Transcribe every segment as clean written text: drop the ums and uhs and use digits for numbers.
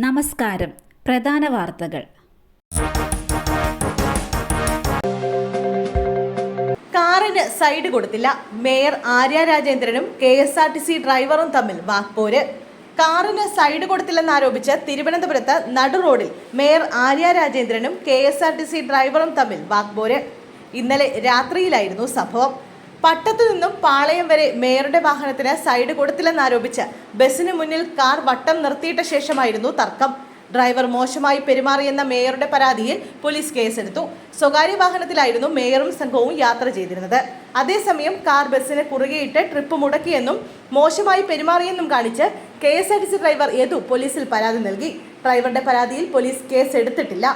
നമസ്കാരം. പ്രധാന വാർത്തകൾ. കാറിന് സൈഡ് കൊടുത്തില്ല. മേയർ ആര്യ രാജേന്ദ്രനും KSRTC ഡ്രൈവറും തമ്മിൽ വാക്പോര്. കാറിന് സൈഡ് കൊടുത്തില്ലെന്നാരോപിച്ച് തിരുവനന്തപുരത്ത് നടു റോഡിൽ മേയർ ആര്യ രാജേന്ദ്രനും KSRTC ഡ്രൈവറും തമ്മിൽ വാക്പോര്. ഇന്നലെ രാത്രിയിലായിരുന്നു സംഭവം. പട്ടത്തു നിന്നും പാളയം വരെ മേയറുടെ വാഹനത്തിന് സൈഡ് കൊടുത്തില്ലെന്നാരോപിച്ച് ബസിന് മുന്നിൽ കാർ വട്ടം നിർത്തിയിട്ട ശേഷമായിരുന്നു തർക്കം. ഡ്രൈവർ മോശമായി പെരുമാറിയെന്ന മേയറുടെ പരാതിയിൽ പോലീസ് കേസെടുത്തു. സ്വകാര്യ വാഹനത്തിലായിരുന്നു മേയറും സംഘവും യാത്ര ചെയ്തിരുന്നത്. അതേസമയം കാർ ബസിന് കുറുകെയിട്ട് ട്രിപ്പ് മുടക്കിയെന്നും മോശമായി പെരുമാറിയെന്നും കാണിച്ച് KSRTC ഡ്രൈവർ യദു പോലീസിൽ പരാതി നൽകി. ഡ്രൈവറുടെ പരാതിയിൽ പോലീസ് കേസെടുത്തിട്ടില്ല.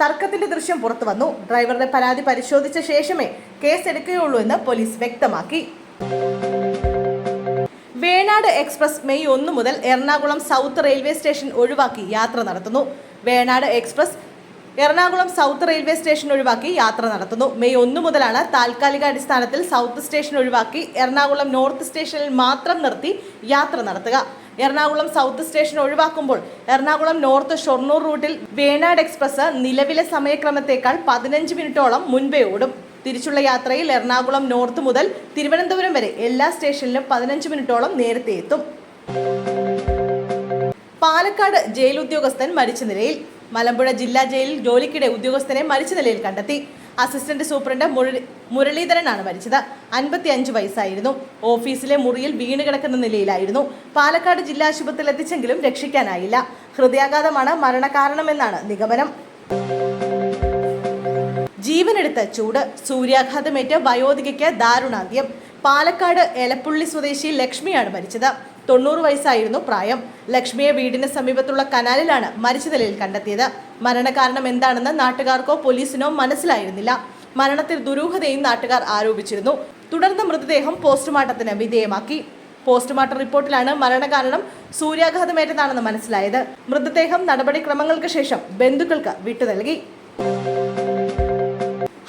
തർക്കത്തിന്റെ ദൃശ്യം പുറത്തു വന്നു. ഡ്രൈവറുടെ പരാതി പരിശോധിച്ച ശേഷമേ കേസെടുക്കുകയുള്ളൂ എന്ന് പോലീസ് വ്യക്തമാക്കി. വേണാട് എക്സ്പ്രസ് മെയ് 1 മുതൽ എറണാകുളം സൗത്ത് റെയിൽവേ സ്റ്റേഷൻ ഒഴിവാക്കി യാത്ര നടത്തുന്നു. Venad express Ernakulam south railway station ഒഴിവാക്കി യാത്ര നടത്തുന്നു. മെയ് 1 മുതലാണ് താൽക്കാലിക അടിസ്ഥാനത്തിൽ സൗത്ത് സ്റ്റേഷൻ ഒഴിവാക്കി എറണാകുളം നോർത്ത് സ്റ്റേഷനിൽ മാത്രം നിർത്തി യാത്ര നടത്തുക. എറണാകുളം സൗത്ത് സ്റ്റേഷൻ ഒഴിവാക്കുമ്പോൾ എറണാകുളം നോർത്ത് ഷൊർണൂർ റൂട്ടിൽ വേണാട് എക്സ്പ്രസ് നിലവിലെ സമയക്രമത്തേക്കാൾ 15 മിനിറ്റോളം മുൻപേ ഓടും. തിരിച്ചുള്ള യാത്രയിൽ എറണാകുളം നോർത്ത് മുതൽ തിരുവനന്തപുരം വരെ എല്ലാ സ്റ്റേഷനിലും 15 മിനിറ്റോളം നേരത്തെ എത്തും. പാലക്കാട് ജയിൽ ഉദ്യോഗസ്ഥൻ മരിച്ച നിലയിൽ. മലമ്പുഴ ജില്ലാ ജയിലിൽ ജോലിക്കിടെ ഉദ്യോഗസ്ഥനെ മരിച്ച നിലയിൽ കണ്ടെത്തി. അസിസ്റ്റന്റ് സൂപ്രണ്ട് മുരളീധരനാണ് മരിച്ചത്. 55 വയസ്സായിരുന്നു. ഓഫീസിലെ മുറിയിൽ വീണ് കിടക്കുന്ന നിലയിലായിരുന്നു. പാലക്കാട് ജില്ലാ ആശുപത്രിയിൽ എത്തിച്ചെങ്കിലും രക്ഷിക്കാനായില്ല. ഹൃദയാഘാതമാണ് മരണകാരണമെന്നാണ് നിഗമനം. ജീവനെടുത്ത ചൂട്. സൂര്യാഘാതമേറ്റ് വയോധികയ്ക്ക് ദാരുണാന്ത്യം. പാലക്കാട് എലപ്പുള്ളി സ്വദേശി ലക്ഷ്മിയാണ് മരിച്ചത്. 90 വയസ്സായിരുന്നു പ്രായം. ലക്ഷ്മിയെ വീടിന് സമീപത്തുള്ള കനാലിലാണ് മരിച്ച നിലയിൽ കണ്ടെത്തിയത്. മരണകാരണം എന്താണെന്ന് നാട്ടുകാർക്കോ പോലീസിനോ മനസ്സിലായിരുന്നില്ല. മരണത്തിൽ ദുരൂഹതയും നാട്ടുകാർ ആരോപിച്ചിരുന്നു. തുടർന്ന് മൃതദേഹം പോസ്റ്റ്മോർട്ടത്തിന് വിധേയമാക്കി. പോസ്റ്റ്മോർട്ടം റിപ്പോർട്ടിലാണ് മരണകാരണം സൂര്യാഘാതമേറ്റതാണെന്ന് മനസ്സിലായത്. മൃതദേഹം നടപടിക്രമങ്ങൾക്ക് ശേഷം ബന്ധുക്കൾക്ക് വിട്ടു നൽകി.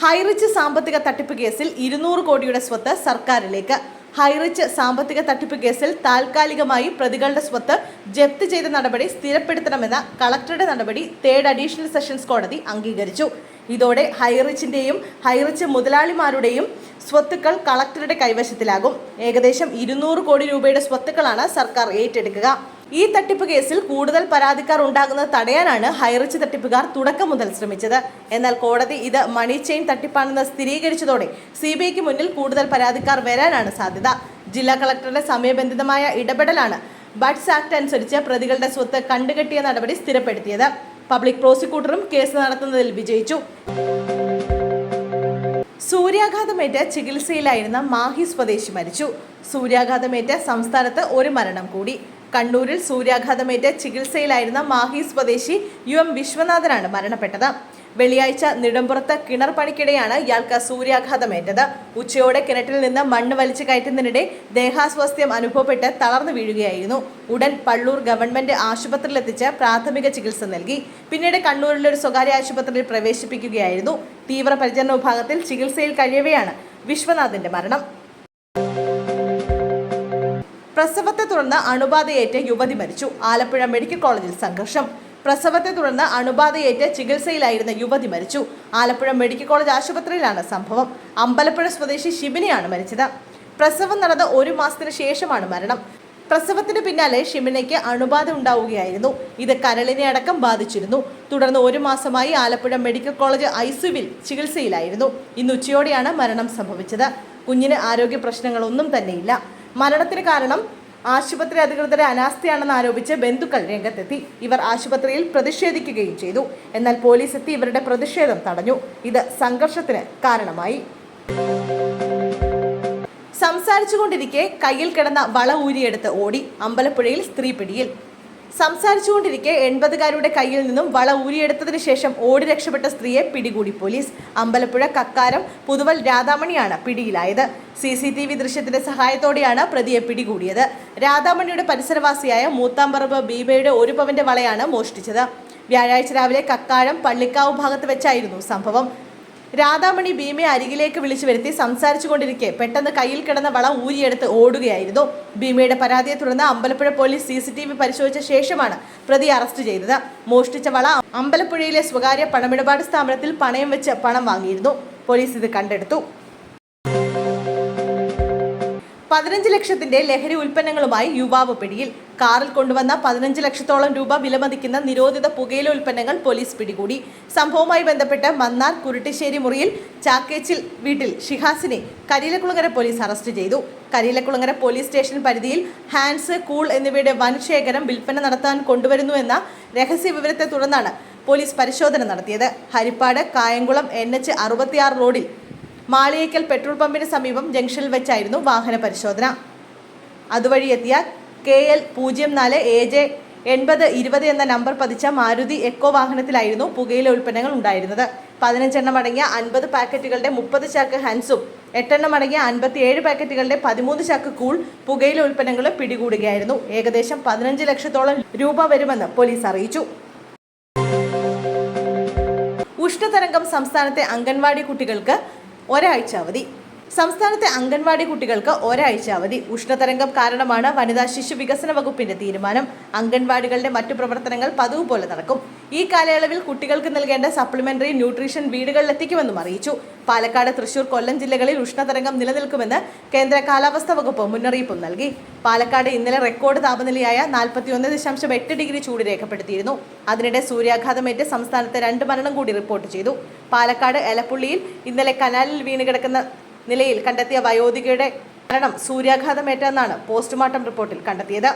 ഹൈറിച്ച് സാമ്പത്തിക തട്ടിപ്പ് കേസിൽ 200 കോടിയുടെ സ്വത്ത് സർക്കാരിലേക്ക്. ഹൈറിച്ച് സാമ്പത്തിക തട്ടിപ്പ് കേസിൽ താൽക്കാലികമായി പ്രതികളുടെ സ്വത്ത് ജപ്തി ചെയ്ത നടപടി സ്ഥിരപ്പെടുത്തണമെന്ന കളക്ടറുടെ നടപടി 3rd അഡീഷണൽ സെഷൻസ് കോടതി അംഗീകരിച്ചു. ഇതോടെ ഹൈറിച്ചിന്റെയും ഹൈറിച്ച് മുതലാളിമാരുടെയും സ്വത്തുക്കൾ കളക്ടറുടെ കൈവശത്തിലാകും. ഏകദേശം 200 കോടി രൂപയുടെ സ്വത്തുക്കളാണ് സർക്കാർ ഏറ്റെടുക്കുക. ഈ തട്ടിപ്പ് കേസിൽ കൂടുതൽ പരാതിക്കാർ ഉണ്ടാകുന്നത് തടയാനാണ് ഹൈറിച്ച് തട്ടിപ്പുകാർ തുടക്കം മുതൽ ശ്രമിച്ചത്. എന്നാൽ കോടതി ഇത് മണി ചെയിൻ തട്ടിപ്പാണെന്ന് സ്ഥിരീകരിച്ചതോടെ CBIക്ക് മുന്നിൽ കൂടുതൽ പരാതിക്കാർ വരാനാണ് സാധ്യത. ജില്ലാ കളക്ടറുടെ സമയബന്ധിതമായ ഇടപെടലാണ് ബഡ്സ് ആക്ട് അനുസരിച്ച് പ്രതികളുടെ സ്വത്ത് കണ്ടുകെട്ടിയ നടപടി സ്ഥിരപ്പെടുത്തിയത്. പബ്ലിക് പ്രോസിക്യൂട്ടറും കേസ് നടത്തുന്നതിൽ വിജയിച്ചു. സൂര്യാഘാതമേറ്റ് ചികിത്സയിലായിരുന്ന മാഹി സ്വദേശി മരിച്ചു. സൂര്യാഘാതമേറ്റ് സംസ്ഥാനത്ത് ഒരു മരണം കൂടി. കണ്ണൂരിൽ സൂര്യാഘാതമേറ്റ് ചികിത്സയിലായിരുന്ന മാഹി സ്വദേശി UM വിശ്വനാഥനാണ് മരണപ്പെട്ടത്. വെള്ളിയാഴ്ച നെടുമ്പുറത്ത് കിണർ പണിക്കിടെയാണ് ഇയാൾക്ക് സൂര്യാഘാതമേറ്റത്. ഉച്ചയോടെ കിണറ്റിൽ നിന്ന് മണ്ണ് വലിച്ചു കയറ്റുന്നതിനിടെ ദേഹാസ്വാസ്ഥ്യം അനുഭവപ്പെട്ട് തളർന്നു വീഴുകയായിരുന്നു. ഉടൻ പള്ളൂർ ഗവൺമെന്റ് ആശുപത്രിയിലെത്തിച്ച് പ്രാഥമിക ചികിത്സ നൽകി. പിന്നീട് കണ്ണൂരിലെ ഒരു സ്വകാര്യ ആശുപത്രിയിൽ പ്രവേശിപ്പിക്കുകയായിരുന്നു. തീവ്രപരിചരണ വിഭാഗത്തിൽ ചികിത്സയിൽ കഴിയവെയാണ് വിശ്വനാഥിന്റെ മരണം. പ്രസവത്തെ തുടർന്ന് അണുബാധയേറ്റ് യുവതി മരിച്ചു. ആലപ്പുഴ മെഡിക്കൽ കോളേജിൽ സംഘർഷം. പ്രസവത്തെ തുടർന്ന് അണുബാധയേറ്റ് ചികിത്സയിലായിരുന്ന യുവതി മരിച്ചു. ആലപ്പുഴ മെഡിക്കൽ കോളേജ് ആശുപത്രിയിലാണ് സംഭവം. അമ്പലപ്പുഴ സ്വദേശി ഷിബിനെയാണ് മരിച്ചത്. പ്രസവം നടന്ന 1 മാസത്തിന് ശേഷമാണ് മരണം. പ്രസവത്തിന് പിന്നാലെ ഷിബിനയ്ക്ക് അണുബാധ ഉണ്ടാവുകയായിരുന്നു. ഇത് കരളിനെ അടക്കം ബാധിച്ചിരുന്നു. തുടർന്ന് 1 മാസമായി ആലപ്പുഴ മെഡിക്കൽ കോളേജ് ICUവിൽ ചികിത്സയിലായിരുന്നു. ഇന്ന് ഉച്ചയോടെയാണ് മരണം സംഭവിച്ചത്. കുഞ്ഞിന് ആരോഗ്യ പ്രശ്നങ്ങളൊന്നും തന്നെയില്ല. മരണത്തിന് കാരണം ആശുപത്രി അധികൃതരുടെ അനാസ്ഥയാണെന്ന് ആരോപിച്ച് ബന്ധുക്കൾ രംഗത്തെത്തി. ഇവർ ആശുപത്രിയിൽ പ്രതിഷേധിക്കുകയും ചെയ്തു. എന്നാൽ പോലീസ് എത്തി ഇവരുടെ പ്രതിഷേധം തടഞ്ഞു. ഇത് സംഘർഷത്തിന് കാരണമായി. സംസാരിച്ചുകൊണ്ടിരിക്കെ കയ്യിൽ കിടന്ന വള ഊരിയെടുത്ത് ഓടി. അമ്പലപ്പുഴയിൽ സ്ത്രീ പിടിയിൽ. സംസാരിച്ചുകൊണ്ടിരിക്കെ 80-കാരുടെ കയ്യിൽ നിന്നും വള ഊരിയെടുത്തതിന് ശേഷം ഓടി രക്ഷപ്പെട്ട സ്ത്രീയെ പിടികൂടി പോലീസ്. അമ്പലപ്പുഴ കക്കാരം പുതുവൽ രാധാമണിയാണ് പിടിയിലായത്. CCTV ദൃശ്യത്തിന്റെ സഹായത്തോടെയാണ് പ്രതിയെ പിടികൂടിയത്. രാധാമണിയുടെ പരിസരവാസിയായ മൂത്താമ്പറമ്പ് ബീബയുടെ 1 പവന്റെ വളയാണ് മോഷ്ടിച്ചത്. വ്യാഴാഴ്ച രാവിലെ കക്കാരം പള്ളിക്കാവ് ഭാഗത്ത് വെച്ചായിരുന്നു സംഭവം. രാധാമണി ഭീമയെ അരികിലേക്ക് വിളിച്ചു വരുത്തി സംസാരിച്ചു കൊണ്ടിരിക്കെ പെട്ടെന്ന് കയ്യിൽ കിടന്ന വള ഊരിയെടുത്ത് ഓടുകയായിരുന്നു. ഭീമയുടെ പരാതിയെ തുടർന്ന് അമ്പലപ്പുഴ പോലീസ് CCTV പരിശോധിച്ച ശേഷമാണ് പ്രതിയെ അറസ്റ്റ് ചെയ്തത്. മോഷ്ടിച്ച വള അമ്പലപ്പുഴയിലെ സ്വകാര്യ പണമിടപാട് സ്ഥാപനത്തിൽ പണയം വെച്ച് പണം വാങ്ങിയിരുന്നു. പോലീസ് ഇത് കണ്ടെടുത്തു. 15 ലക്ഷത്തിന്റെ ലഹരി ഉൽപ്പന്നങ്ങളുമായി യുവാവ് പിടിയിൽ. കാറിൽ കൊണ്ടുവന്ന 15 ലക്ഷത്തോളം രൂപ വിലമതിക്കുന്ന നിരോധിത പുകയില ഉൽപ്പന്നങ്ങൾ പോലീസ് പിടികൂടി. സംഭവവുമായി ബന്ധപ്പെട്ട് മന്നാർ കുരുട്ടിശ്ശേരി മുറിയിൽ ചാക്കേച്ചിൽ വീട്ടിൽ ഷിഹാസിനെ കരിയിലക്കുളങ്ങര പോലീസ് അറസ്റ്റ് ചെയ്തു. കരിയിലക്കുളങ്ങര പോലീസ് സ്റ്റേഷൻ പരിധിയിൽ ഹാൻസ്, കൂൾ എന്നിവയുടെ വൻ ശേഖരം വിൽപ്പന നടത്താൻ കൊണ്ടുവരുന്നുവെന്ന രഹസ്യ വിവരത്തെ തുടർന്നാണ് പോലീസ് പരിശോധന നടത്തിയത്. ഹരിപ്പാട് കായംകുളം NH 66 റോഡിൽ മാളിയേക്കൽ പെട്രോൾ പമ്പിന് സമീപം ജംഗ്ഷനിൽ വെച്ചായിരുന്നു വാഹന പരിശോധന. അതുവഴി എത്തിയ KL 04 AJ 8020 എന്ന നമ്പർ പതിച്ച മാരുതി എക്കോ വാഹനത്തിലായിരുന്നു പുകയില ഉൽപ്പന്നങ്ങൾ ഉണ്ടായിരുന്നത്. 15 എണ്ണം അടങ്ങിയ 50 പാക്കറ്റുകളുടെ 30 ചാക്ക് ഹാൻസും 8 എണ്ണം അടങ്ങിയ 57 പാക്കറ്റുകളുടെ 13 ചാക്ക് കൂൾ പുകയില ഉൽപ്പന്നങ്ങളും പിടികൂടുകയായിരുന്നു. ഏകദേശം 15 ലക്ഷത്തോളം രൂപ വരുമെന്ന് പോലീസ് അറിയിച്ചു. ഉഷ്ണതരംഗം സംസ്ഥാനത്തെ അംഗൻവാടി കുട്ടികൾക്ക് ഒരാഴ്ച അവധി. സംസ്ഥാനത്തെ അംഗൻവാടി കുട്ടികൾക്ക് ഒരാഴ്ച അവധി. ഉഷ്ണതരംഗം കാരണമാണ് വനിതാ ശിശു വികസന വകുപ്പിന്റെ തീരുമാനം. അംഗൻവാടികളുടെ മറ്റു പ്രവർത്തനങ്ങൾ പതിവ് പോലെ നടക്കും. ഈ കാലയളവിൽ കുട്ടികൾക്ക് നൽകേണ്ട സപ്ലിമെന്ററി ന്യൂട്രീഷൻ വീടുകളിലെത്തിക്കുമെന്നും അറിയിച്ചു. പാലക്കാട്, തൃശൂർ, കൊല്ലം ജില്ലകളിൽ ഉഷ്ണതരംഗം നിലനിൽക്കുമെന്ന് കേന്ദ്ര കാലാവസ്ഥാ വകുപ്പ് മുന്നറിയിപ്പും നൽകി. പാലക്കാട് ഇന്നലെ റെക്കോർഡ് താപനിലയായ 41.8 ഡിഗ്രി ചൂട് രേഖപ്പെടുത്തിയിരുന്നു. അതിനിടെ സൂര്യാഘാതമേറ്റ് സംസ്ഥാനത്ത് 2 മരണം കൂടി റിപ്പോർട്ട് ചെയ്തു. പാലക്കാട് എലപ്പുള്ളിയിൽ ഇന്നലെ കനാലിൽ വീണ് കിടക്കുന്ന നിലയിൽ കണ്ടെത്തിയ വയോധികയുടെ മരണം സൂര്യാഘാതമേറ്റെന്നാണ് പോസ്റ്റ്മോർട്ടം റിപ്പോർട്ടിൽ കണ്ടെത്തിയത്.